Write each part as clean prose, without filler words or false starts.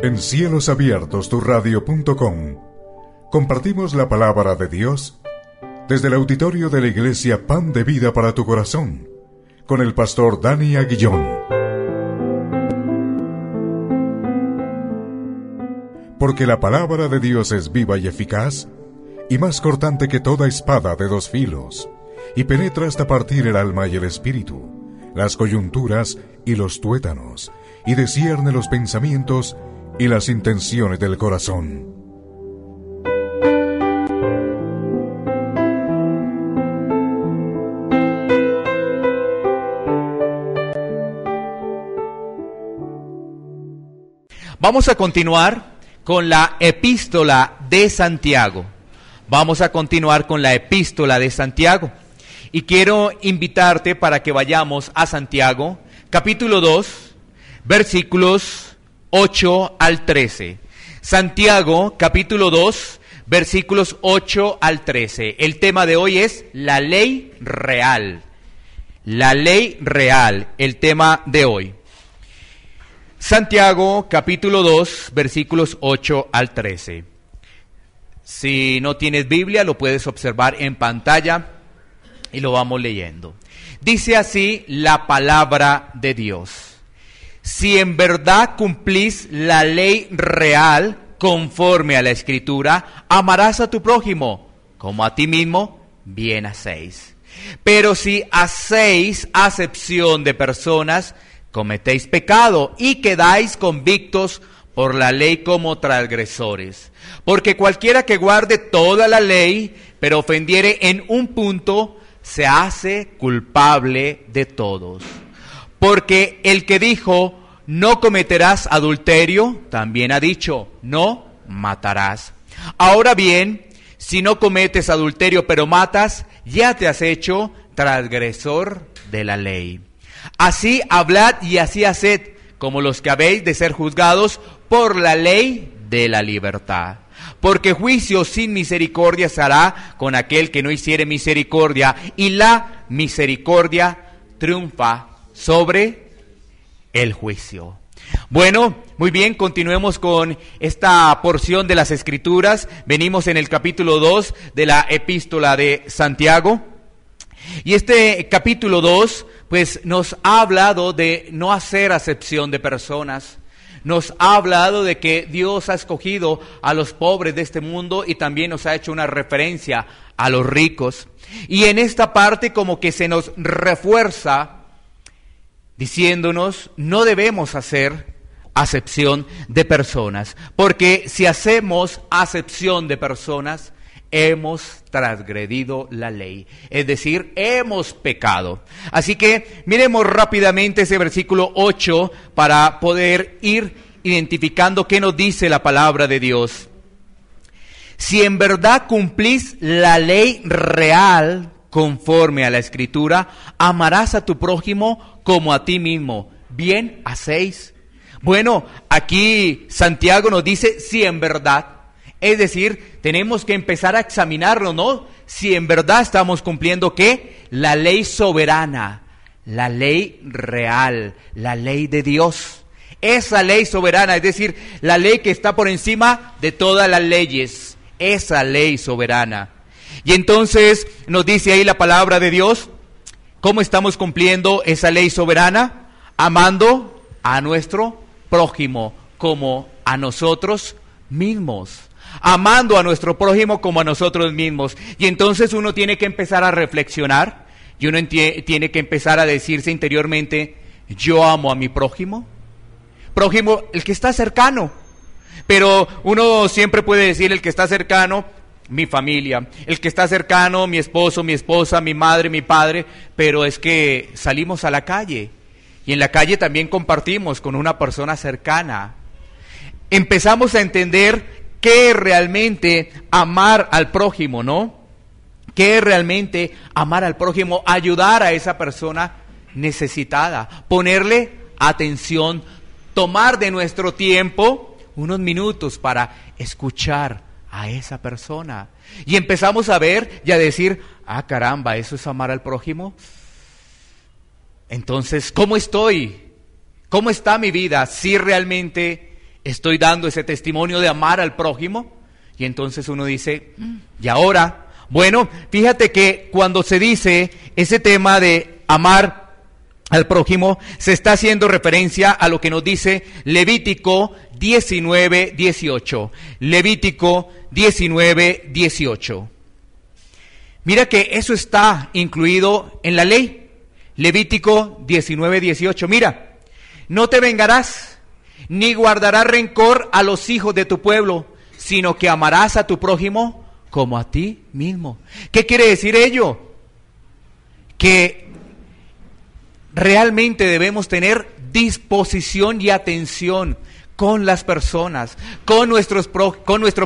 En Cielos Abiertos, turadio.com, compartimos la palabra de Dios desde el auditorio de la Iglesia Pan de Vida para tu Corazón, con el pastor Dani Aguillón. Porque la palabra de Dios es viva y eficaz, y más cortante que toda espada de dos filos, y penetra hasta partir el alma y el espíritu, las coyunturas y los tuétanos, y discierne los pensamientos y las intenciones del corazón. Vamos a continuar con la epístola de Santiago. Vamos a continuar con la epístola de Santiago. Y quiero invitarte para que vayamos a Santiago, capítulo 2, versículos 8 al 13. Santiago, capítulo 2, versículos 8 al 13. El tema de hoy es la ley real. La ley real, el tema de hoy. Santiago, capítulo 2, versículos 8 al 13. Si no tienes Biblia, lo puedes observar en pantalla y lo vamos leyendo. Dice así la palabra de Dios: si en verdad cumplís la ley real conforme a la Escritura, amarás a tu prójimo como a ti mismo, bien hacéis. Pero si hacéis acepción de personas, cometéis pecado y quedáis convictos por la ley como transgresores. Porque cualquiera que guarde toda la ley, pero ofendiere en un punto, se hace culpable de todos. Porque el que dijo, no cometerás adulterio, también ha dicho, no matarás. Ahora bien, si no cometes adulterio pero matas, ya te has hecho transgresor de la ley. Así hablad y así haced, como los que habéis de ser juzgados por la ley de la libertad. Porque juicio sin misericordia se hará con aquel que no hiciere misericordia, y la misericordia triunfa sobre el juicio. Bueno, muy bien, continuemos con esta porción de las Escrituras. Venimos en el capítulo 2 de la epístola de Santiago. Y este capítulo 2, pues nos ha hablado de no hacer acepción de personas. Nos ha hablado de que Dios ha escogido a los pobres de este mundo y también nos ha hecho una referencia a los ricos. Y en esta parte como que se nos refuerza diciéndonos, no debemos hacer acepción de personas, porque si hacemos acepción de personas, hemos transgredido la ley, es decir, hemos pecado. Así que miremos rápidamente ese versículo 8 para poder ir identificando qué nos dice la palabra de Dios. Si en verdad cumplís la ley real conforme a la Escritura, amarás a tu prójimo como a ti mismo. Bien hacéis. Bueno, aquí Santiago nos dice si en verdad. Es decir, tenemos que empezar a examinarlo, ¿no? Si en verdad estamos cumpliendo, ¿qué? La ley soberana, la ley real, la ley de Dios. Esa ley soberana, es decir, la ley que está por encima de todas las leyes. Esa ley soberana. Y entonces nos dice ahí la palabra de Dios, ¿cómo estamos cumpliendo esa ley soberana? Amando a nuestro prójimo como a nosotros mismos. Amando a nuestro prójimo como a nosotros mismos. Y entonces uno tiene que empezar a reflexionar y uno tiene que empezar a decirse interiormente, yo amo a mi prójimo. Prójimo, el que está cercano. Pero uno siempre puede decir el que está cercano, mi familia. El que está cercano, mi esposo, mi esposa, mi madre, mi padre. Pero es que salimos a la calle. Y en la calle también compartimos con una persona cercana. Empezamos a entender qué es realmente amar al prójimo, ¿no? ¿Qué es realmente amar al prójimo? Ayudar a esa persona necesitada, ponerle atención, tomar de nuestro tiempo unos minutos para escuchar a esa persona. Y empezamos a ver y a decir, ah, caramba, ¿eso es amar al prójimo? Entonces, ¿cómo estoy? ¿Cómo está mi vida? Si realmente ¿Estoy dando ese testimonio de amar al prójimo? Y entonces uno dice, ¿y ahora? Bueno, fíjate que cuando se dice ese tema de amar al prójimo, se está haciendo referencia a lo que nos dice Levítico 19:18. Levítico 19:18. Mira que eso está incluido en la ley. Levítico 19:18. Mira, no te vengarás, ni guardarás rencor a los hijos de tu pueblo, sino que amarás a tu prójimo como a ti mismo. ¿Qué quiere decir ello? Que realmente debemos tener disposición y atención con las personas, con nuestro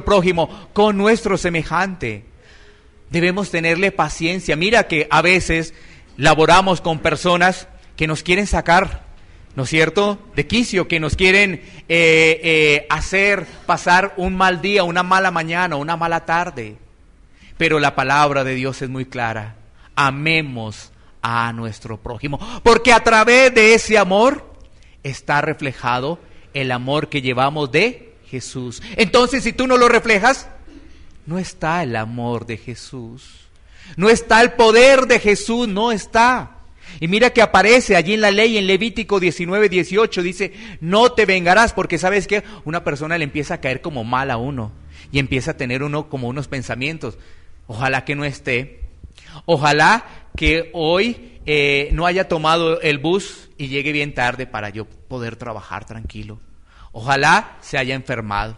prójimo, con nuestro semejante. Debemos tenerle paciencia. Mira que a veces laboramos con personas que nos quieren sacar, ¿no es cierto?, de quicio, que nos quieren hacer pasar un mal día, una mala mañana, una mala tarde. Pero la palabra de Dios es muy clara. Amemos a nuestro prójimo, porque a través de ese amor está reflejado el amor que llevamos de Jesús. Entonces, si tú no lo reflejas, no está el amor de Jesús, no está el poder de Jesús, no está. Y mira que aparece allí en la ley, en Levítico 19:18, dice, no te vengarás, porque ¿sabes qué? Una persona le empieza a caer como mal a uno, y empieza a tener uno como unos pensamientos. Ojalá que no esté, ojalá que hoy no haya tomado el bus y llegue bien tarde para yo poder trabajar tranquilo. Ojalá se haya enfermado,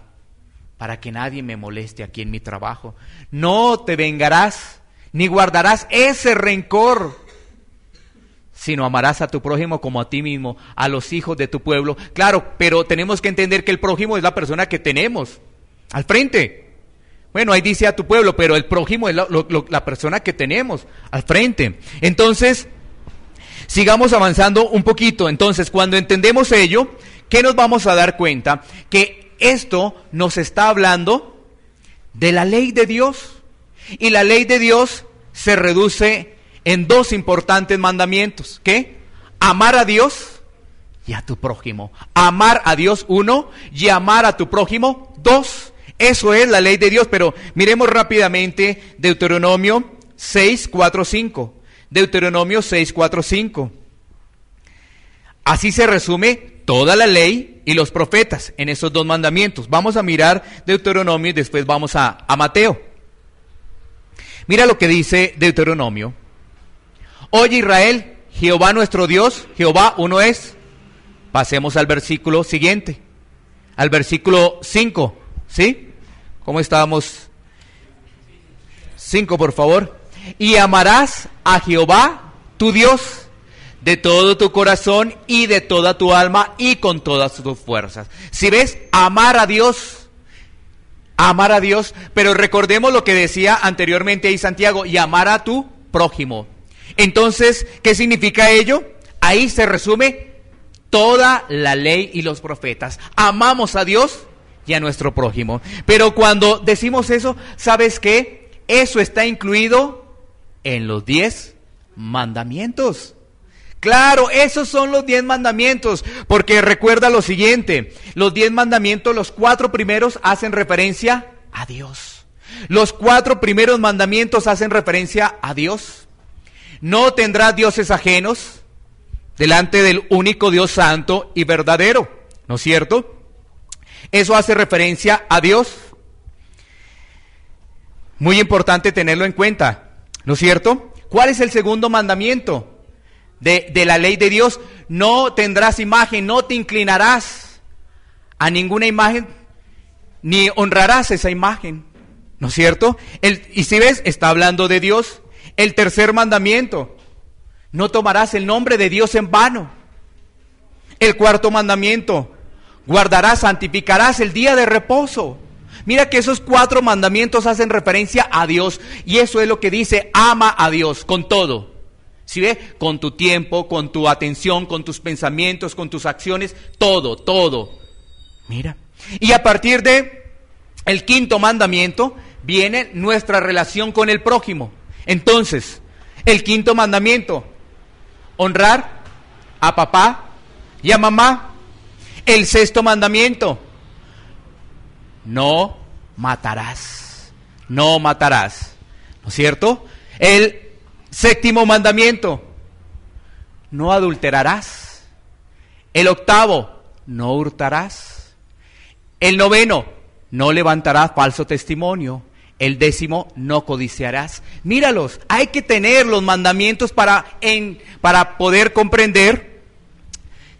para que nadie me moleste aquí en mi trabajo. No te vengarás, ni guardarás ese rencor, sino amarás a tu prójimo como a ti mismo, a los hijos de tu pueblo. Claro, pero tenemos que entender que el prójimo es la persona que tenemos al frente. Bueno, ahí dice a tu pueblo, pero el prójimo es la persona que tenemos al frente. Entonces, sigamos avanzando un poquito. Entonces, cuando entendemos ello, ¿qué nos vamos a dar cuenta? Que esto nos está hablando de la ley de Dios. Y la ley de Dios se reduce en dos importantes mandamientos. ¿Qué? Amar a Dios y a tu prójimo. Amar a Dios, 1, y amar a tu prójimo, 2. Eso es la ley de Dios, pero miremos rápidamente Deuteronomio 6:4-5. Deuteronomio 6:4-5. Así se resume toda la ley y los profetas en esos dos mandamientos. Vamos a mirar Deuteronomio y después vamos a Mateo. Mira lo que dice Deuteronomio. Oye Israel, Jehová nuestro Dios, Jehová uno es. Pasemos al versículo siguiente, al versículo 5. ¿Sí? ¿Cómo estábamos? 5, por favor. Y amarás a Jehová, tu Dios, de todo tu corazón y de toda tu alma y con todas tus fuerzas. Si ves, amar a Dios, pero recordemos lo que decía anteriormente ahí Santiago, y amar a tu prójimo. Entonces, ¿qué significa ello? Ahí se resume toda la ley y los profetas. Amamos a Dios y a nuestro prójimo. Pero cuando decimos eso, ¿sabes qué? Eso está incluido en los 10 mandamientos. Claro, esos son los 10 mandamientos, porque recuerda lo siguiente, los 10 mandamientos, los 4 primeros hacen referencia a Dios. Los 4 primeros mandamientos hacen referencia a Dios. No tendrás dioses ajenos delante del único Dios santo y verdadero, ¿no es cierto? Eso hace referencia a Dios. Muy importante tenerlo en cuenta, ¿no es cierto? ¿Cuál es el segundo mandamiento de la ley de Dios? No tendrás imagen, no te inclinarás a ninguna imagen, ni honrarás esa imagen, ¿no es cierto? Y si ves, está hablando de Dios. El tercer mandamiento, no tomarás el nombre de Dios en vano. El cuarto mandamiento, guardarás, santificarás el día de reposo. Mira que esos 4 mandamientos hacen referencia a Dios. Y eso es lo que dice, ama a Dios con todo. ¿Sí ve? Con tu tiempo, con tu atención, con tus pensamientos, con tus acciones, todo, todo. Mira. Y a partir de el 5.º mandamiento viene nuestra relación con el prójimo. Entonces, el 5.º mandamiento, honrar a papá y a mamá. El 6.º mandamiento, no matarás. No matarás. ¿No es cierto? El séptimo mandamiento, no adulterarás. El octavo, no hurtarás. El noveno, no levantarás falso testimonio. El décimo, no codiciarás. Míralos, hay que tener los mandamientos para poder comprender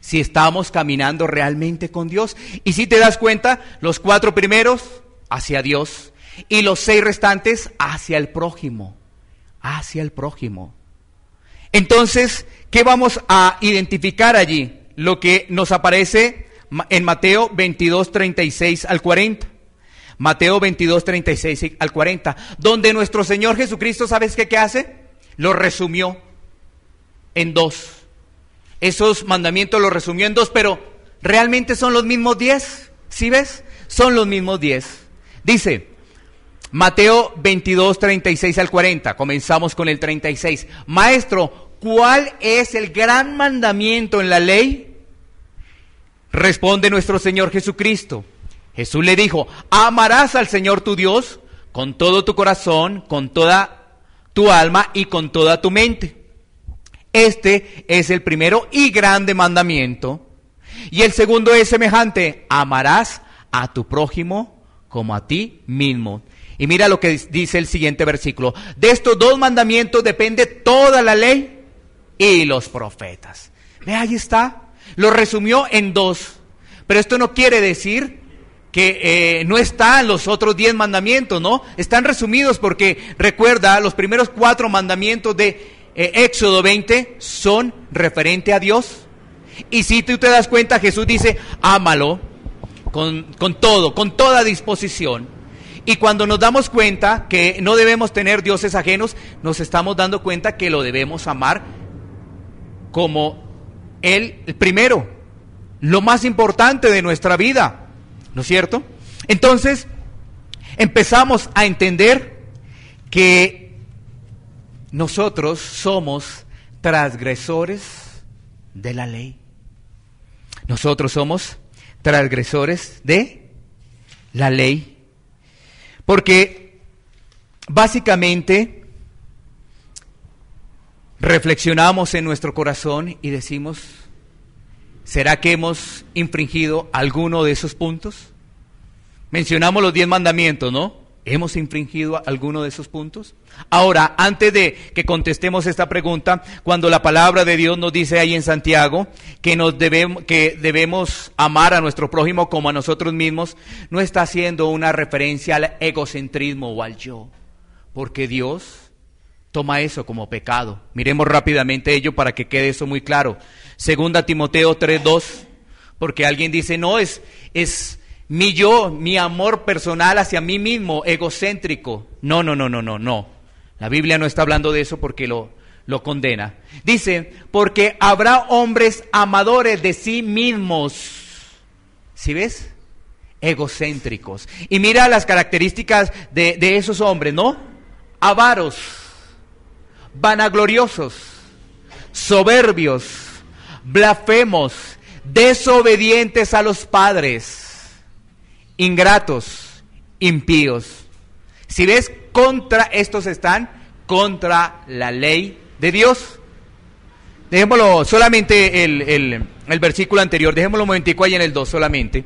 si estamos caminando realmente con Dios. Y si te das cuenta, los 4 primeros hacia Dios y los 6 restantes hacia el prójimo. Hacia el prójimo. Entonces, ¿qué vamos a identificar allí? Lo que nos aparece en Mateo 22, 36 al 40. Mateo 22, 36 al 40, donde nuestro Señor Jesucristo, ¿sabes qué hace? Lo resumió en 2. Esos mandamientos los resumió en 2, pero ¿realmente son los mismos 10? ¿Sí ves? Son los mismos 10. Dice, Mateo 22, 36 al 40, comenzamos con el 36. Maestro, ¿cuál es el gran mandamiento en la ley? Responde nuestro Señor Jesucristo. Jesús le dijo, amarás al Señor tu Dios con todo tu corazón, con toda tu alma y con toda tu mente. Este es el primero y grande mandamiento. Y el segundo es semejante, amarás a tu prójimo como a ti mismo. Y mira lo que dice el siguiente versículo. De estos 2 mandamientos depende toda la ley y los profetas. Ve, ahí está. Lo resumió en 2. Pero esto no quiere decir que no están los otros 10 mandamientos, ¿no? Están resumidos porque, recuerda, los primeros 4 mandamientos de Éxodo 20 son referente a Dios. Y si tú te das cuenta, Jesús dice, ámalo con todo, con toda disposición. Y cuando nos damos cuenta que no debemos tener dioses ajenos, nos estamos dando cuenta que lo debemos amar como el primero, lo más importante de nuestra vida. ¿No es cierto? Entonces, empezamos a entender que nosotros somos transgresores de la ley. Nosotros somos transgresores de la ley. Porque básicamente reflexionamos en nuestro corazón y decimos, ¿será que hemos infringido alguno de esos puntos? Mencionamos los 10 mandamientos, ¿no? ¿Hemos infringido alguno de esos puntos? Ahora, antes de que contestemos esta pregunta, cuando la palabra de Dios nos dice ahí en Santiago que debemos amar a nuestro prójimo como a nosotros mismos, no está haciendo una referencia al egocentrismo o al yo, porque Dios toma eso como pecado. Miremos rápidamente ello para que quede eso muy claro. 2 Timoteo 3:2, porque alguien dice, no, es mi yo, mi amor personal hacia mí mismo, egocéntrico. No. La Biblia no está hablando de eso porque lo condena. Dice, porque habrá hombres amadores de sí mismos. ¿Sí ves? Egocéntricos. Y mira las características de esos hombres, ¿no? Avaros, vanagloriosos, soberbios, blasfemos, desobedientes a los padres, ingratos, impíos. Si ves, contra estos están, contra la ley de Dios. Dejémoslo solamente el versículo anterior, dejémoslo un momentico ahí en el 2 solamente.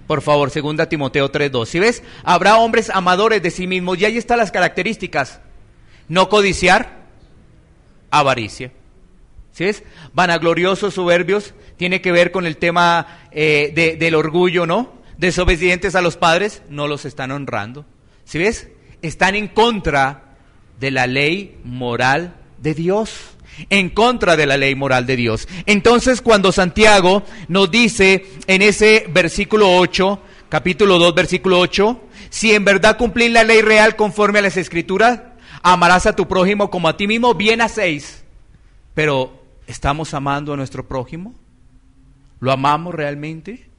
Por favor, 2 Timoteo 3:2. Si ves, habrá hombres amadores de sí mismos, y ahí están las características. No codiciar, avaricia. ¿Sí ves? Vanagloriosos, soberbios, tiene que ver con el tema del orgullo, ¿no? Desobedientes a los padres, no los están honrando. ¿Sí ves? Están en contra de la ley moral de Dios. En contra de la ley moral de Dios. Entonces, cuando Santiago nos dice en ese versículo 8, capítulo 2, versículo 8, si en verdad cumplís la ley real conforme a las Escrituras, amarás a tu prójimo como a ti mismo, bien hacéis. Pero, ¿estamos amando a nuestro prójimo? ¿Lo amamos realmente?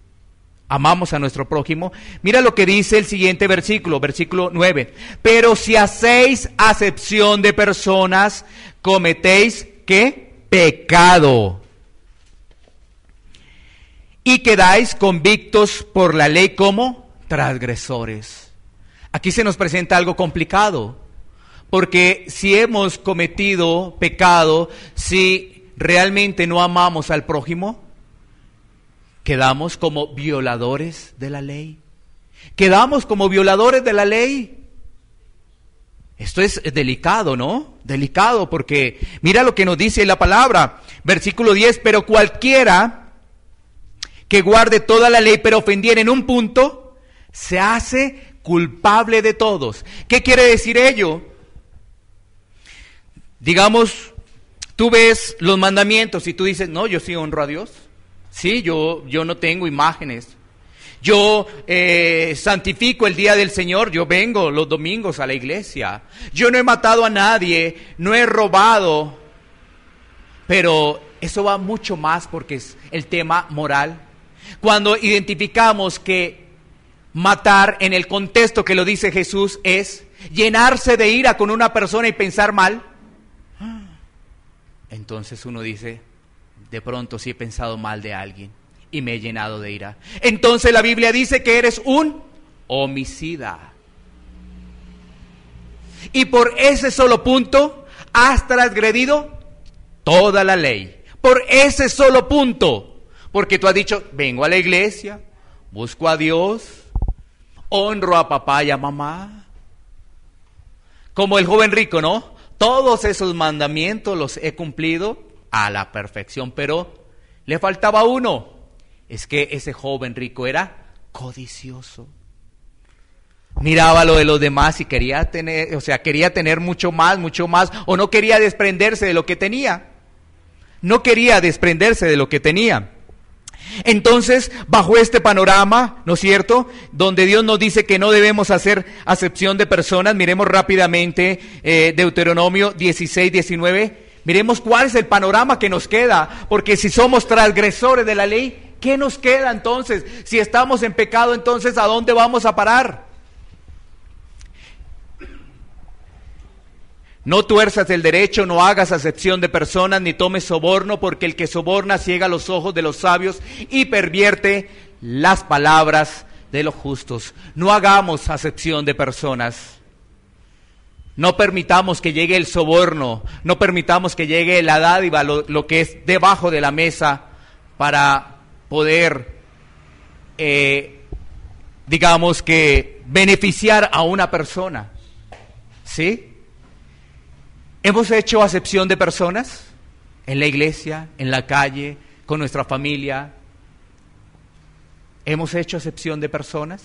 ¿Amamos a nuestro prójimo? Mira lo que dice el siguiente versículo, versículo 9. Pero si hacéis acepción de personas, cometéis, ¿qué? Pecado. Y quedáis convictos por la ley como transgresores. Aquí se nos presenta algo complicado, porque si hemos cometido pecado, si realmente no amamos al prójimo, quedamos como violadores de la ley. Quedamos como violadores de la ley. Esto es delicado, ¿no? Delicado, porque mira lo que nos dice la palabra, versículo 10, pero cualquiera que guarde toda la ley, pero ofendiera en un punto, se hace culpable de todos. ¿Qué quiere decir ello? Digamos, tú ves los mandamientos y tú dices, no, yo sí honro a Dios. Sí, yo no tengo imágenes. Yo santifico el día del Señor, yo vengo los domingos a la iglesia. Yo no he matado a nadie, no he robado. Pero eso va mucho más porque es el tema moral. Cuando identificamos que matar en el contexto que lo dice Jesús es llenarse de ira con una persona y pensar mal, entonces uno dice, de pronto sí he pensado mal de alguien y me he llenado de ira. Entonces la Biblia dice que eres un homicida. Y por ese solo punto has transgredido toda la ley. Por ese solo punto. Porque tú has dicho, vengo a la iglesia, busco a Dios, honro a papá y a mamá. Como el joven rico, ¿no? Todos esos mandamientos los he cumplido a la perfección, pero le faltaba uno. Es que ese joven rico era codicioso. Miraba lo de los demás y quería tener mucho más, o no quería desprenderse de lo que tenía. No quería desprenderse de lo que tenía. Entonces, bajo este panorama, ¿no es cierto?, donde Dios nos dice que no debemos hacer acepción de personas, miremos rápidamente Deuteronomio 16, 19, miremos cuál es el panorama que nos queda, porque si somos transgresores de la ley, ¿qué nos queda entonces? Si estamos en pecado, entonces, ¿a dónde vamos a parar? No tuerzas el derecho, no hagas acepción de personas, ni tomes soborno, porque el que soborna ciega los ojos de los sabios y pervierte las palabras de los justos. No hagamos acepción de personas. No permitamos que llegue el soborno, no permitamos que llegue la dádiva, lo que es debajo de la mesa, para poder, digamos que, beneficiar a una persona. ¿Sí? ¿Hemos hecho acepción de personas? En la iglesia, en la calle, con nuestra familia. ¿Hemos hecho acepción de personas?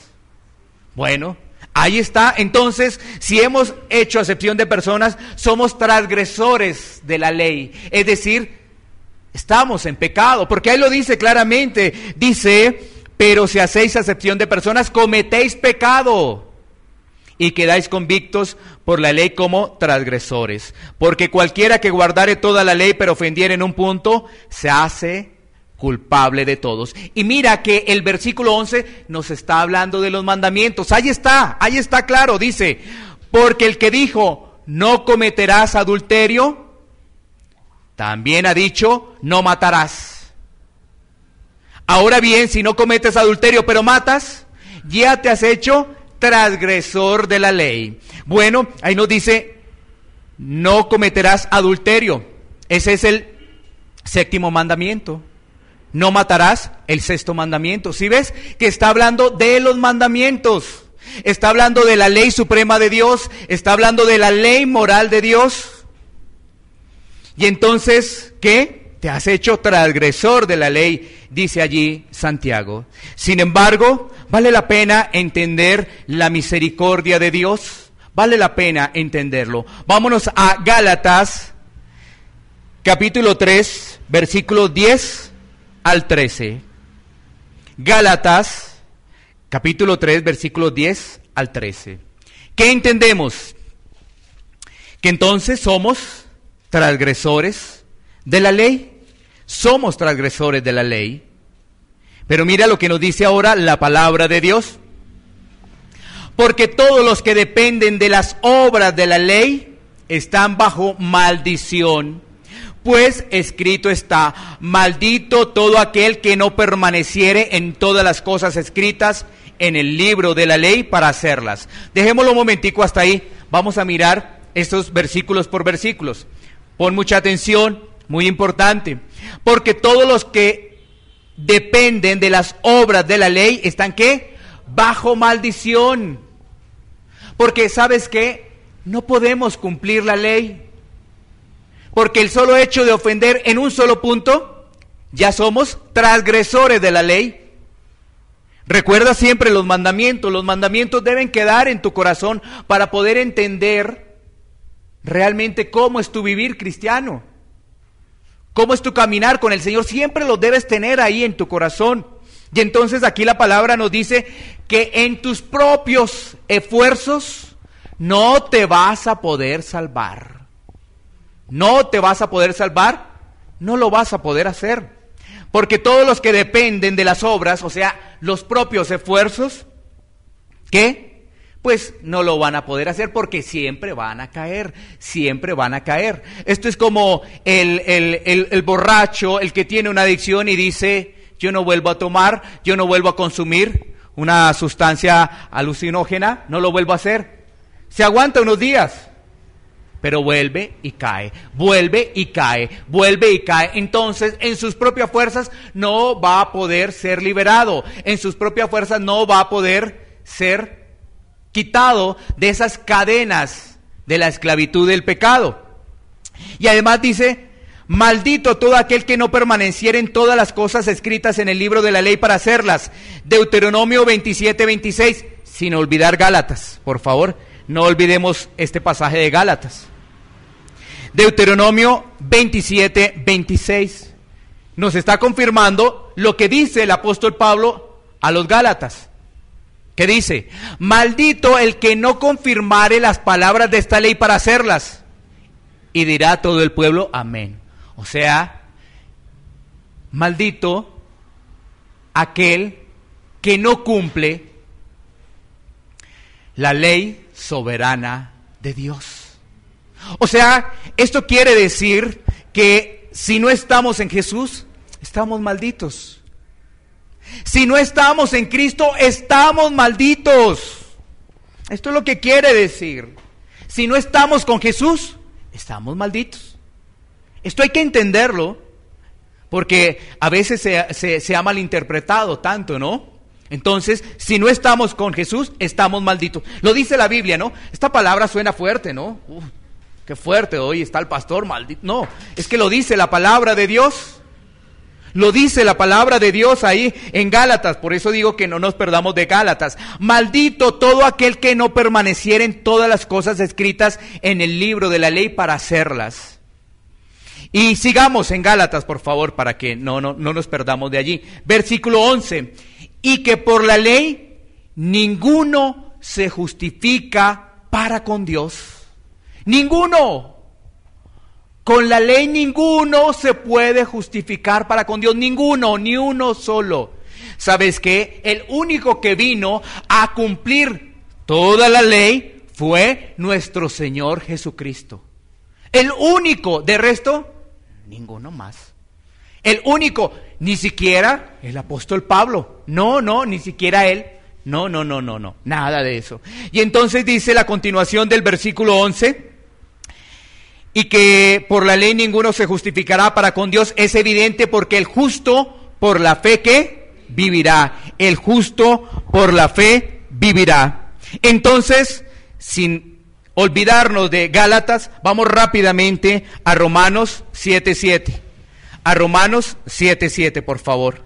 Bueno, ahí está. Entonces, si hemos hecho acepción de personas, somos transgresores de la ley. Es decir, estamos en pecado, porque ahí lo dice claramente. Dice, pero si hacéis acepción de personas, cometéis pecado y quedáis convictos por la ley como transgresores. Porque cualquiera que guardare toda la ley, pero ofendiere en un punto, se hace culpable de todos. Y mira que el versículo 11 nos está hablando de los mandamientos. Ahí está claro, dice, porque el que dijo, no cometerás adulterio, también ha dicho, no matarás. Ahora bien, si no cometes adulterio, pero matas, ya te has hecho transgresor de la ley. Bueno, ahí nos dice, no cometerás adulterio. Ese es el séptimo mandamiento. No matarás, el sexto mandamiento. ¿Sí ves? Que está hablando de los mandamientos. Está hablando de la ley suprema de Dios. Está hablando de la ley moral de Dios. Y entonces, ¿qué? Te has hecho transgresor de la ley, dice allí Santiago. Sin embargo, vale la pena entender la misericordia de Dios. Vale la pena entenderlo. Vámonos a Gálatas, capítulo 3, versículos 10 al 13. Gálatas, capítulo 3, versículos 10 al 13. ¿Qué entendemos? Que entonces somos transgresores de la ley. Somos transgresores de la ley. Pero mira lo que nos dice ahora la palabra de Dios. Porque todos los que dependen de las obras de la ley están bajo maldición. Pues escrito está: maldito todo aquel que no permaneciere en todas las cosas escritas en el libro de la ley para hacerlas. Dejémoslo un momentico hasta ahí. Vamos a mirar estos versículos por versículos. Pon mucha atención, muy importante. Porque todos los que dependen de las obras de la ley están ¿qué? Bajo maldición. Porque ¿sabes qué? No podemos cumplir la ley. Porque el solo hecho de ofender en un solo punto, ya somos transgresores de la ley. Recuerda siempre los mandamientos deben quedar en tu corazón para poder entender realmente cómo es tu vivir cristiano, cómo es tu caminar con el Señor, siempre los debes tener ahí en tu corazón. Y entonces aquí la palabra nos dice que en tus propios esfuerzos no te vas a poder salvar. No te vas a poder salvar, no lo vas a poder hacer. Porque todos los que dependen de las obras, o sea, los propios esfuerzos, ¿qué? Pues no lo van a poder hacer porque siempre van a caer, siempre van a caer. Esto es como el borracho, el que tiene una adicción y dice: yo no vuelvo a tomar, yo no vuelvo a consumir una sustancia alucinógena, no lo vuelvo a hacer. Se aguanta unos días, pero vuelve y cae, vuelve y cae, vuelve y cae. Entonces, en sus propias fuerzas no va a poder ser liberado. En sus propias fuerzas no va a poder ser quitado de esas cadenas de la esclavitud del pecado. Y además dice: maldito todo aquel que no permaneciera en todas las cosas escritas en el libro de la ley para hacerlas. Deuteronomio 27:26, sin olvidar Gálatas, por favor. No olvidemos este pasaje de Gálatas. Deuteronomio 27:26 nos está confirmando lo que dice el apóstol Pablo a los Gálatas. ¿Qué dice? Maldito el que no confirmare las palabras de esta ley para hacerlas. Y dirá todo el pueblo: amén. O sea, maldito aquel que no cumple la ley soberana de Dios. O sea, esto quiere decir que si no estamos en Jesús, estamos malditos. Si no estamos en Cristo, estamos malditos. Esto es lo que quiere decir. Si no estamos con Jesús, estamos malditos. Esto hay que entenderlo, porque a veces se ha malinterpretado tanto, ¿no? Entonces, si no estamos con Jesús, estamos malditos. Lo dice la Biblia, ¿no? Esta palabra suena fuerte, ¿no? Qué fuerte, hoy está el pastor maldito. No, es que lo dice la palabra de Dios. Lo dice la palabra de Dios ahí en Gálatas. Por eso digo que no nos perdamos de Gálatas. Maldito todo aquel que no permaneciera en todas las cosas escritas en el libro de la ley para hacerlas. Y sigamos en Gálatas, por favor, para que no nos perdamos de allí. Versículo 11. Y que por la ley ninguno se justifica para con Dios. Ninguno. Con la ley ninguno se puede justificar para con Dios. Ninguno, ni uno solo. ¿Sabes qué? El único que vino a cumplir toda la ley fue nuestro Señor Jesucristo. El único. De resto, ninguno más. El único, ni siquiera el apóstol Pablo. No, ni siquiera él. No, nada de eso. Y entonces dice la continuación del versículo 11, y que por la ley ninguno se justificará para con Dios. Es evidente porque el justo por la fe que vivirá. El justo por la fe vivirá. Entonces, sin olvidarnos de Gálatas, vamos rápidamente a Romanos 7:7. A Romanos 7:7, por favor.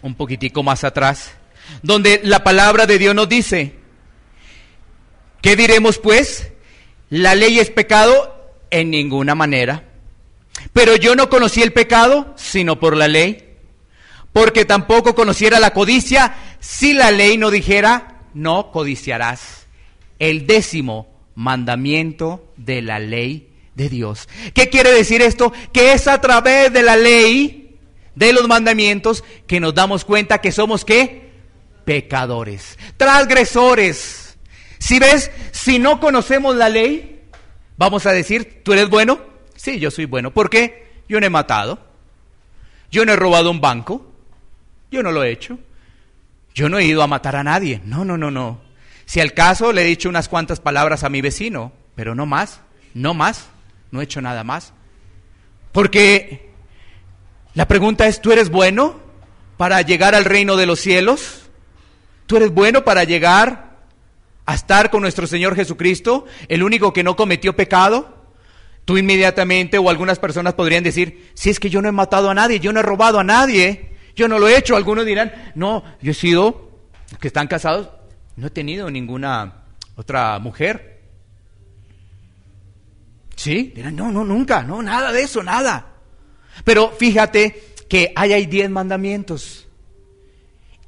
Un poquitico más atrás, donde la palabra de Dios nos dice: ¿qué diremos pues? ¿La ley es pecado? En ninguna manera. Pero yo no conocí el pecado, sino por la ley, porque tampoco conociera la codicia, si la ley no dijera: no codiciarás. El 10º mandamiento de la ley de Dios. ¿Qué quiere decir esto? Que es a través de la ley, de los mandamientos, que nos damos cuenta que somos ¿qué? Pecadores, transgresores. Si ves, si no conocemos la ley, vamos a decir: ¿tú eres bueno? Sí, yo soy bueno. ¿Por qué? Yo no he matado. Yo no he robado un banco. Yo no lo he hecho. Yo no he ido a matar a nadie. No. Si al caso le he dicho unas cuantas palabras a mi vecino, pero no más. No he hecho nada más. Porque la pregunta es, ¿tú eres bueno para llegar al reino de los cielos? ¿Tú eres bueno para llegar a estar con nuestro Señor Jesucristo, el único que no cometió pecado? Tú inmediatamente, o algunas personas podrían decir, si es que yo no he matado a nadie, yo no he robado a nadie, yo no lo he hecho. Algunos dirán, no, yo he sido, los que están casados, no he tenido ninguna otra mujer. ¿Sí? Dirán, no, nunca, no, nada de eso, nada. Pero fíjate que hay 10 mandamientos.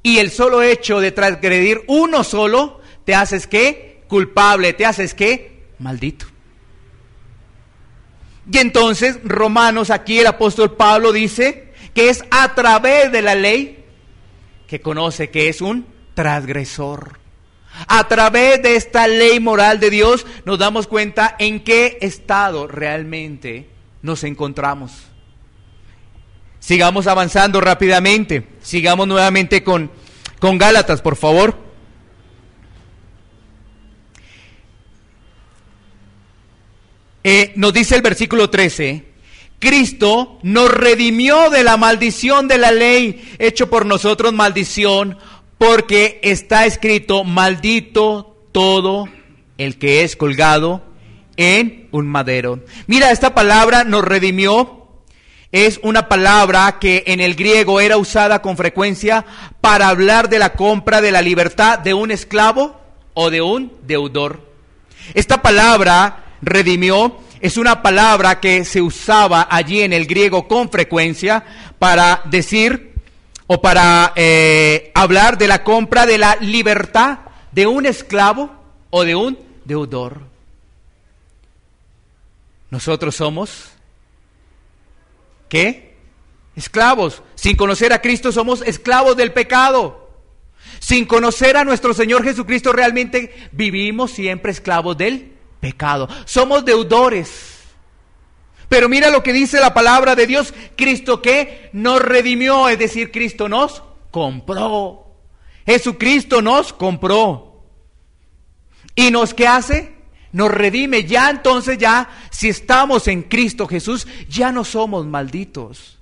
Y el solo hecho de transgredir uno solo, te haces ¿qué? Culpable, te haces ¿qué? Maldito. Y entonces, Romanos, aquí el apóstol Pablo dice que es a través de la ley que conoce que es un transgresor. A través de esta ley moral de Dios nos damos cuenta en qué estado realmente nos encontramos. Sigamos avanzando rápidamente. Sigamos nuevamente con Gálatas, por favor. Nos dice el versículo 13, Cristo nos redimió de la maldición de la ley, hecho por nosotros maldición, porque está escrito, maldito todo el que es colgado en un madero. Mira, esta palabra nos redimió, es una palabra que en el griego era usada con frecuencia para hablar de la compra de la libertad de un esclavo o de un deudor. Esta palabra redimió es una palabra que se usaba allí en el griego con frecuencia para decir o para hablar de la compra de la libertad de un esclavo o de un deudor. Nosotros somos, ¿qué? Esclavos. Sin conocer a Cristo somos esclavos del pecado. Sin conocer a nuestro Señor Jesucristo realmente vivimos siempre esclavos del pecado. Somos deudores. Pero mira lo que dice la palabra de Dios. Cristo que nos redimió, es decir, Cristo nos compró. Jesucristo nos compró. ¿Y nos qué hace? Nos redime. Ya entonces si estamos en Cristo Jesús, ya no somos malditos.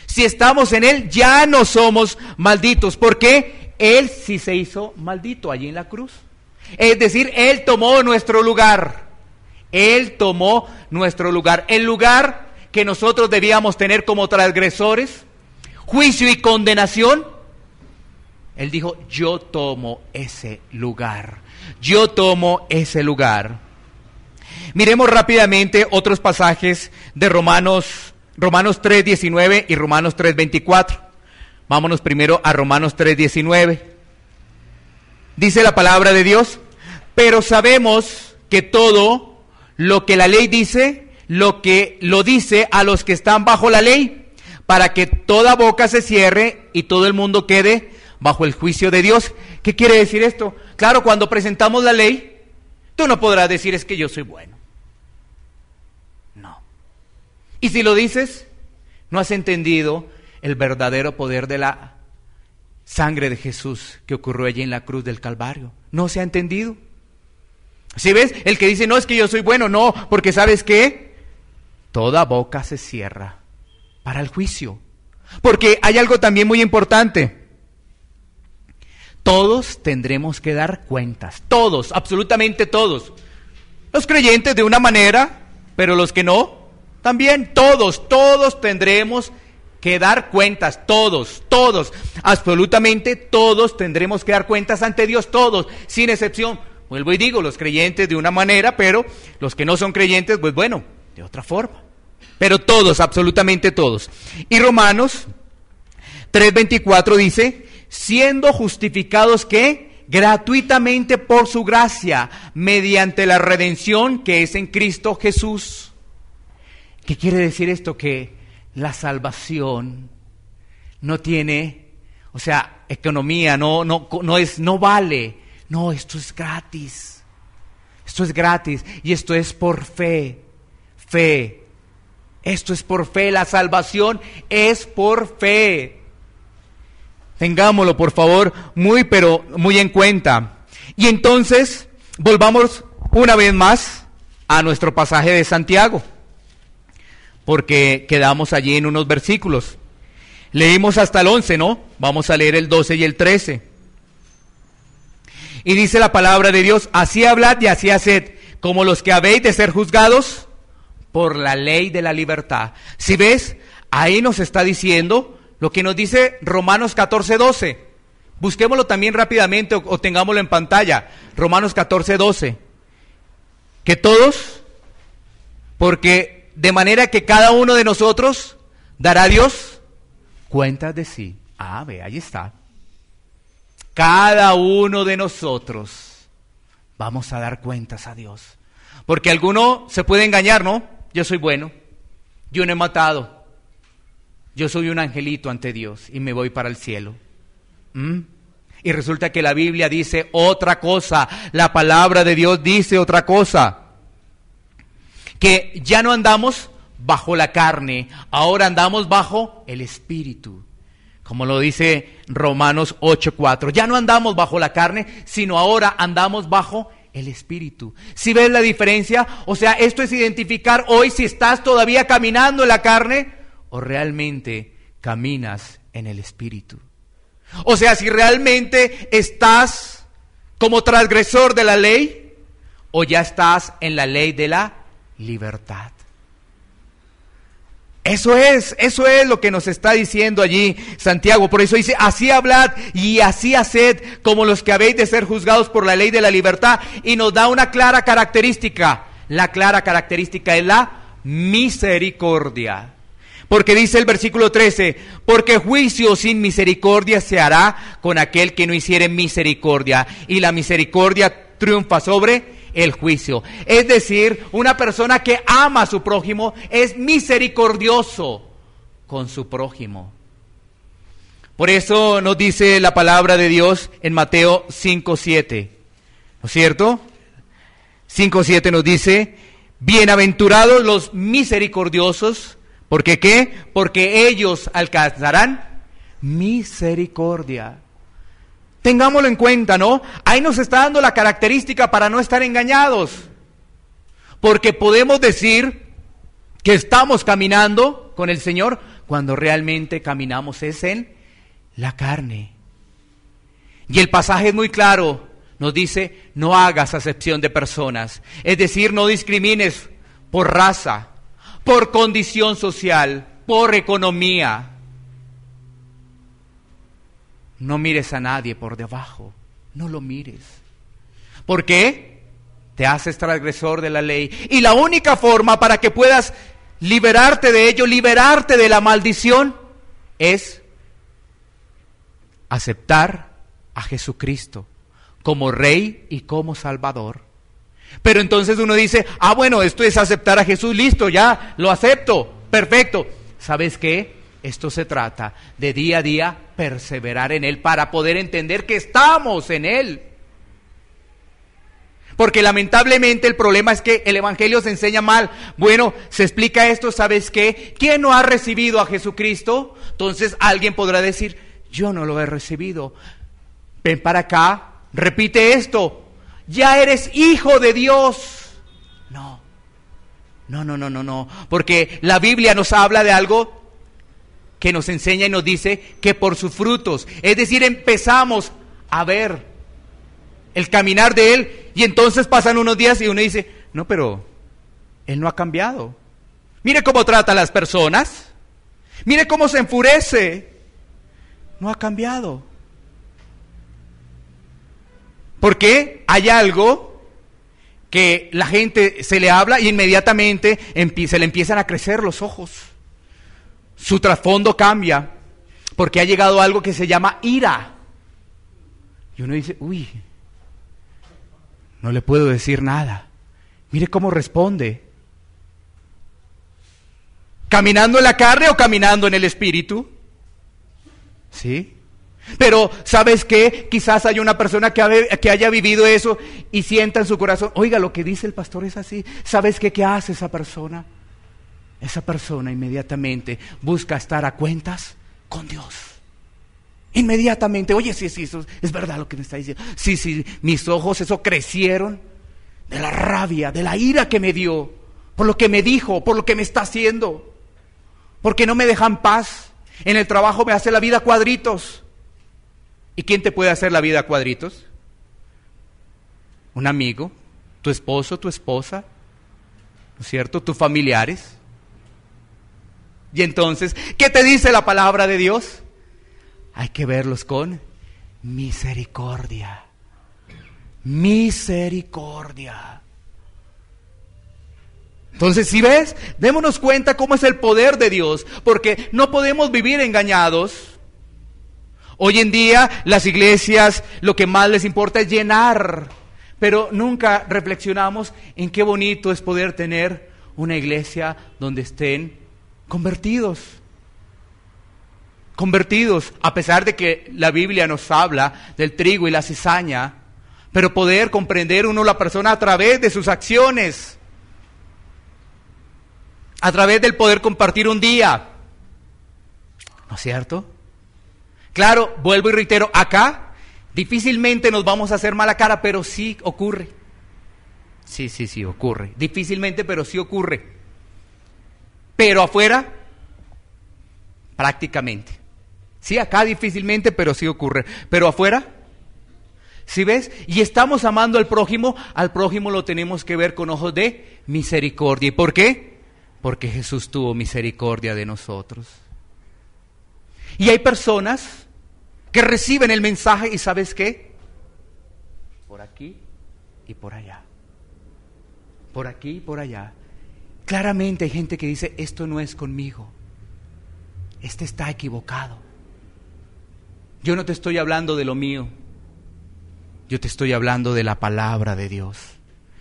Si estamos en Él, ya no somos malditos. Porque Él sí se hizo maldito allí en la cruz. Es decir, Él tomó nuestro lugar. Él tomó nuestro lugar. El lugar que nosotros debíamos tener como transgresores, juicio y condenación. Él dijo, yo tomo ese lugar. Yo tomo ese lugar. Miremos rápidamente otros pasajes de Romanos 3:19 y Romanos 3:24. Vámonos primero a Romanos 3:19. Dice la palabra de Dios, pero sabemos que todo lo que la ley dice, lo dice a los que están bajo la ley, para que toda boca se cierre y todo el mundo quede bajo el juicio de Dios. ¿Qué quiere decir esto? Claro, cuando presentamos la ley, tú no podrás decir es que yo soy bueno. No. Y si lo dices, no has entendido el verdadero poder de la sangre de Jesús que ocurrió allí en la cruz del Calvario. No se ha entendido. ¿Sí ves? El que dice, no, es que yo soy bueno, no, porque ¿sabes qué? Toda boca se cierra para el juicio. Porque hay algo también muy importante. Todos tendremos que dar cuentas. Todos, absolutamente todos. Los creyentes de una manera, pero los que no, también todos tendremos que dar cuentas, todos, absolutamente todos tendremos que dar cuentas ante Dios, todos, sin excepción. Vuelvo y digo, los creyentes de una manera, pero los que no son creyentes, pues bueno, de otra forma. Pero todos, absolutamente todos. Y Romanos 3:24 dice, siendo justificados ¿qué? Gratuitamente por su gracia, mediante la redención que es en Cristo Jesús. ¿Qué quiere decir esto? Que la salvación no tiene, economía, no vale. No, esto es gratis. Esto es gratis y esto es por fe. Esto es por fe, la salvación es por fe. Tengámoslo, por favor, pero muy en cuenta. Y entonces, volvamos una vez más a nuestro pasaje de Santiago, porque quedamos allí en unos versículos. Leímos hasta el 11, ¿no? Vamos a leer el 12 y el 13. Y dice la palabra de Dios: así hablad y así haced, como los que habéis de ser juzgados por la ley de la libertad. Si ves, ahí nos está diciendo lo que nos dice Romanos 14:12. Busquémoslo también rápidamente o tengámoslo en pantalla. Romanos 14:12. Que todos, porque de manera que cada uno de nosotros dará a Dios cuentas de sí. Ve, ahí está. Cada uno de nosotros vamos a dar cuentas a Dios. Porque alguno se puede engañar, ¿no? Yo soy bueno, yo no he matado, yo soy un angelito ante Dios y me voy para el cielo. Y resulta que la Biblia dice otra cosa, la palabra de Dios dice otra cosa. Que ya no andamos bajo la carne, ahora andamos bajo el Espíritu. Como lo dice Romanos 8:4. Ya no andamos bajo la carne, sino ahora andamos bajo el Espíritu. ¿Sí ves la diferencia? O sea, esto es identificar hoy si estás todavía caminando en la carne o realmente caminas en el Espíritu. O sea, si realmente estás como transgresor de la ley o ya estás en la ley de la libertad. Eso es lo que nos está diciendo allí Santiago. Por eso dice: así hablad y así haced, como los que habéis de ser juzgados por la ley de la libertad. Y nos da una clara característica. La clara característica es la misericordia. Porque dice el versículo 13: porque juicio sin misericordia se hará con aquel que no hiciere misericordia, y la misericordia triunfa sobre el juicio. Es decir, una persona que ama a su prójimo es misericordioso con su prójimo. Por eso nos dice la palabra de Dios en Mateo 5:7, ¿no es cierto? 5:7 nos dice: bienaventurados los misericordiosos, ¿porque qué? Porque ellos alcanzarán misericordia. Tengámoslo en cuenta, ¿no? Ahí nos está dando la característica para no estar engañados. Porque podemos decir que estamos caminando con el Señor cuando realmente caminamos es en la carne. Y el pasaje es muy claro, nos dice: no hagas acepción de personas. Es decir, no discrimines por raza, por condición social, por economía. No mires a nadie por debajo, no lo mires. ¿Por qué? Te haces transgresor de la ley. Y la única forma para que puedas liberarte de ello, liberarte de la maldición, es aceptar a Jesucristo como Rey y como Salvador. Pero entonces uno dice: bueno, esto es aceptar a Jesús, listo, ya, lo acepto, perfecto. ¿Sabes qué? Esto se trata de día a día perseverar en Él para poder entender que estamos en Él. Porque lamentablemente el problema es que el Evangelio se enseña mal. Bueno, se explica esto, ¿sabes qué? ¿Quién no ha recibido a Jesucristo? Entonces alguien podrá decir: yo no lo he recibido. Ven para acá, repite esto: ya eres hijo de Dios. No, porque la Biblia nos habla de algo que nos enseña y nos dice que por sus frutos, es decir, empezamos a ver el caminar de Él, y entonces pasan unos días y uno dice: no, pero Él no ha cambiado. Mire cómo trata a las personas, mire cómo se enfurece. No ha cambiado. Porque hay algo que la gente se le habla y inmediatamente se le empiezan a crecer los ojos. Su trasfondo cambia, porque ha llegado algo que se llama ira. Y uno dice: uy, no le puedo decir nada. Mire cómo responde. ¿Caminando en la carne o caminando en el Espíritu? ¿Sí? Pero, ¿sabes qué? Quizás haya una persona que haya vivido eso y sienta en su corazón: oiga, lo que dice el pastor es así. ¿Sabes qué? ¿Qué hace esa persona? esa persona inmediatamente busca estar a cuentas con Dios. Inmediatamente, oye, sí, eso es verdad lo que me está diciendo. Sí, mis ojos, eso crecieron de la rabia, de la ira que me dio, por lo que me dijo, por lo que me está haciendo, porque no me dejan paz. En el trabajo me hace la vida cuadritos. ¿Y quién te puede hacer la vida cuadritos? Un amigo, tu esposo, tu esposa, ¿no es cierto? Tus familiares. Y entonces, ¿qué te dice la palabra de Dios? Hay que verlos con misericordia. Misericordia. Entonces, si ves, démonos cuenta cómo es el poder de Dios, porque no podemos vivir engañados. Hoy en día, las iglesias lo que más les importa es llenar, pero nunca reflexionamos en qué bonito es poder tener una iglesia donde estén convertidos, a pesar de que la Biblia nos habla del trigo y la cizaña, pero poder comprender uno la persona a través de sus acciones, a través del poder compartir un día, ¿no es cierto? Claro, vuelvo y reitero, acá difícilmente nos vamos a hacer mala cara, pero sí ocurre. Sí, ocurre. Difícilmente, pero sí ocurre. Pero afuera, prácticamente. Sí, acá difícilmente, pero sí ocurre. Pero afuera, ¿sí ves? Y estamos amando al prójimo lo tenemos que ver con ojos de misericordia. ¿Y por qué? Porque Jesús tuvo misericordia de nosotros. Y hay personas que reciben el mensaje y ¿sabes qué? Por aquí y por allá. Por aquí y por allá. Claramente hay gente que dice, esto no es conmigo. Este está equivocado. Yo no te estoy hablando de lo mío. Yo te estoy hablando de la palabra de Dios.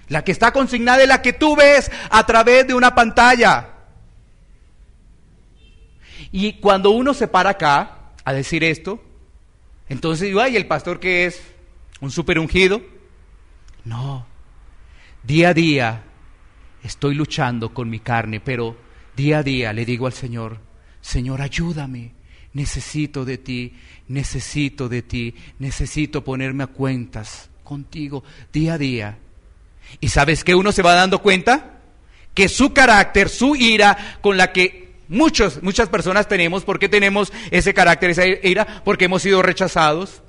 La que está consignada es la que tú ves a través de una pantalla. Y cuando uno se para acá a decir esto, entonces digo, ay, ¿el pastor qué es? ¿Un super ungido? No. Día a día estoy luchando con mi carne, pero día a día le digo al Señor, Señor, ayúdame, necesito de ti, necesito ponerme a cuentas contigo día a día. ¿Y sabes qué uno se va dando cuenta? Que su carácter, su ira, con la que muchas personas tenemos, ¿por qué tenemos ese carácter, esa ira? Porque hemos sido rechazados.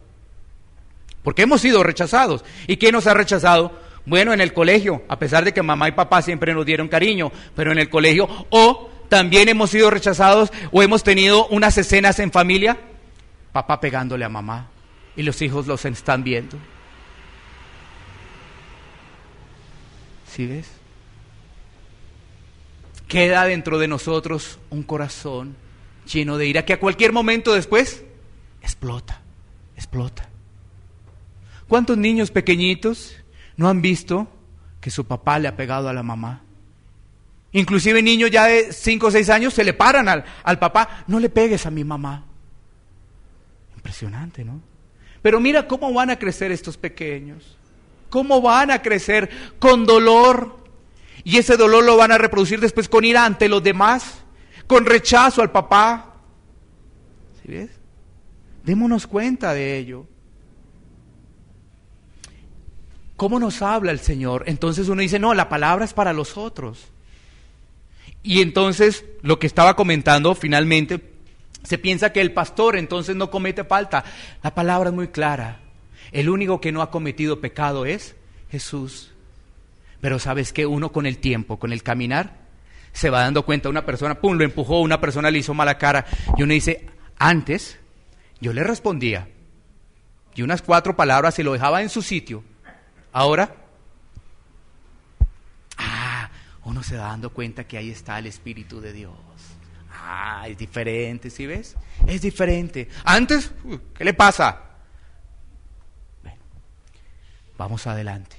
Porque hemos sido rechazados. ¿Y quién nos ha rechazado? Bueno, en el colegio, a pesar de que mamá y papá siempre nos dieron cariño, pero en el colegio, o también hemos sido rechazados, o hemos tenido unas escenas en familia, papá pegándole a mamá, y los hijos los están viendo. ¿Sí ves? Queda dentro de nosotros un corazón lleno de ira que a cualquier momento después explota. ¿Cuántos niños pequeñitos no han visto que su papá le ha pegado a la mamá? Inclusive niños ya de 5 o 6 años se le paran al papá, no le pegues a mi mamá. Impresionante, ¿no? Pero mira cómo van a crecer estos pequeños. ¿Cómo van a crecer? Con dolor. Y ese dolor lo van a reproducir después con ira ante los demás, con rechazo al papá. ¿Sí ves? Démonos cuenta de ello. ¿Cómo nos habla el Señor? Entonces uno dice, no, la palabra es para los otros. Y entonces, lo que estaba comentando, finalmente, se piensa que el pastor entonces no comete falta. La palabra es muy clara. El único que no ha cometido pecado es Jesús. Pero ¿sabes qué? Uno con el tiempo, con el caminar, se va dando cuenta. Una persona, pum, lo empujó, una persona le hizo mala cara. Y uno dice, antes, yo le respondía. Y unas 4 palabras y lo dejaba en su sitio. Ahora, uno se va dando cuenta que ahí está el Espíritu de Dios. Es diferente, ¿sí ves? Es diferente. Antes, ¿qué le pasa? Bueno, vamos adelante.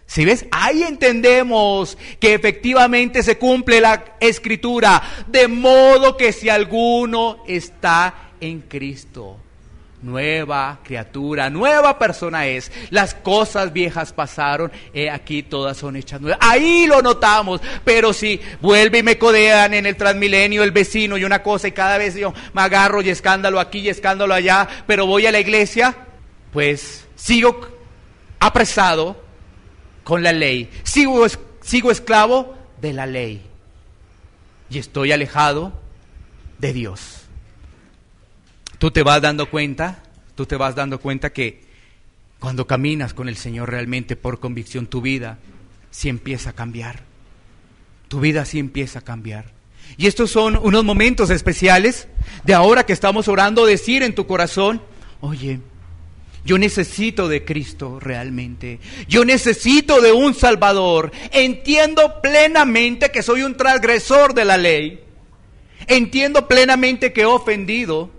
¿Sí ves? Ahí entendemos que efectivamente se cumple la Escritura, de modo que si alguno está en Cristo, nueva criatura, nueva persona es. Las cosas viejas pasaron, aquí todas son hechas nuevas. Ahí lo notamos. Pero si vuelve y me codean en el Transmilenio el vecino y una cosa, y cada vez yo me agarro y escándalo aquí y escándalo allá, pero voy a la iglesia, pues sigo apresado con la ley, sigo esclavo de la ley y estoy alejado de Dios. Tú te vas dando cuenta que cuando caminas con el Señor realmente por convicción, tu vida sí empieza a cambiar. Tu vida sí empieza a cambiar. Y estos son unos momentos especiales de ahora que estamos orando, decir en tu corazón: oye, yo necesito de Cristo realmente. Yo necesito de un Salvador. Entiendo plenamente que soy un transgresor de la ley. Entiendo plenamente que he ofendido.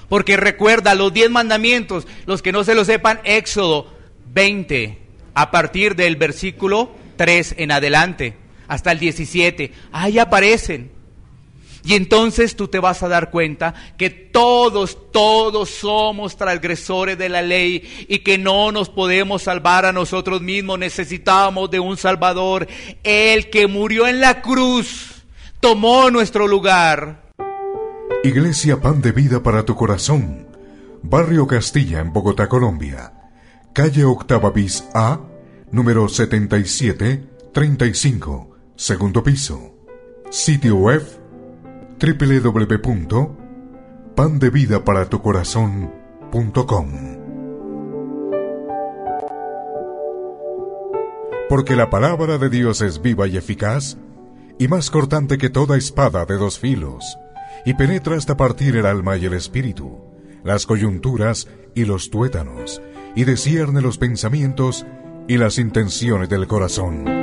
Porque recuerda los 10 mandamientos, los que no se lo sepan, Éxodo 20, a partir del versículo 3 en adelante, hasta el 17, ahí aparecen. Y entonces tú te vas a dar cuenta que todos somos transgresores de la ley y que no nos podemos salvar a nosotros mismos, necesitamos de un Salvador. El que murió en la cruz tomó nuestro lugar. Iglesia Pan de Vida para tu Corazón, Barrio Castilla, en Bogotá, Colombia. Calle Octava bis A, número 7735, segundo piso. Sitio web www.pandevidaparatucorazon.com. Porque la palabra de Dios es viva y eficaz, y más cortante que toda espada de 2 filos, y penetra hasta partir el alma y el espíritu, las coyunturas y los tuétanos, y discierne los pensamientos y las intenciones del corazón.